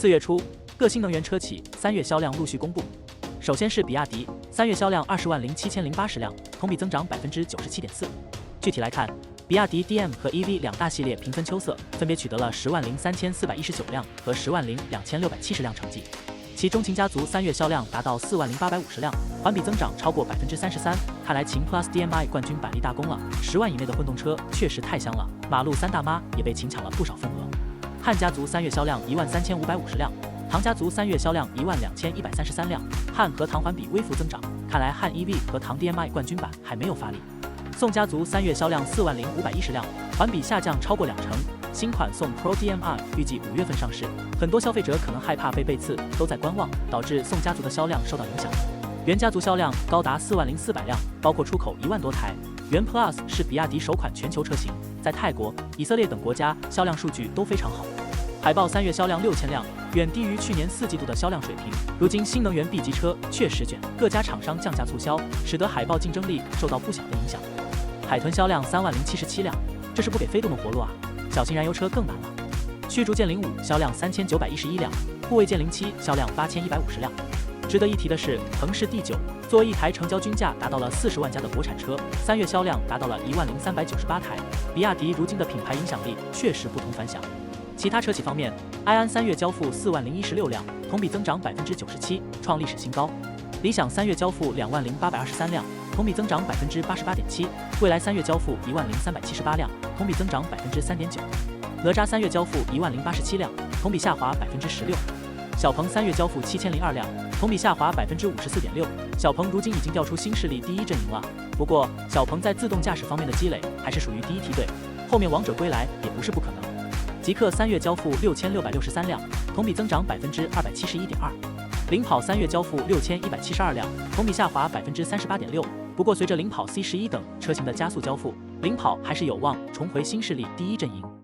月初，各新能源车企3月销量陆续公布。首先是比亚迪，3月销量20万7080辆，同比增长97.4%。具体来看，比亚迪 DM 和 EV 两大系列平分秋色，分别取得了10.03419辆和10.02670辆成绩。其中秦家族3月销量达到4.0850辆，环比增长超过33%。看来秦 Plus DMI 冠军板立大功了，10万以内的混动车确实太香了，马路三大妈也被秦抢了不少份额。汉家族3月销量13550辆，唐家族3月销量12133辆，汉和唐环比微幅增长，看来汉 EV 和唐 DMI 冠军版还没有发力。宋家族3月销量4.0510辆，环比下降超过2成。新款宋 Pro DMI 预计5月份上市，很多消费者可能害怕被背刺，都在观望，导致宋家族的销量受到影响。元家族销量高达4.0400辆，包括出口1万多台。元 Plus 是比亚迪首款全球车型，在泰国、以色列等国家销量数据都非常好。海豹3月销量6000辆，远低于去年4季度的销量水平。如今新能源 B 级车确实卷，各家厂商降价促销，使得海豹竞争力受到不小的影响。海豚销量30077辆，这是不给非动能活路啊！小型燃油车更难了。驱逐舰05销量3911辆，护卫舰07销量8150辆。值得一提的是，腾势 D9 作为一台成交均价达到了40万加的国产车，3月销量达到了10398台。比亚迪如今的品牌影响力确实不同凡响。其他车企方面，埃安3月交付40016辆，同比增长97%，创历史新高。理想3月交付20823辆，同比增长88.7%。蔚来3月交付10378辆，同比增长3.9%。哪吒3月交付10087辆，同比下滑16%。小鹏3月交付7002辆，同比下滑54.6%。小鹏如今已经调出新势力第一阵营了，不过小鹏在自动驾驶方面的积累还是属于第一梯队，后面王者归来也不是不可能。极氪3月交付6663辆，同比增长271.2%。领跑3月交付6172辆，同比下滑38.6%。不过随着领跑 C11等车型的加速交付，领跑还是有望重回新势力第一阵营。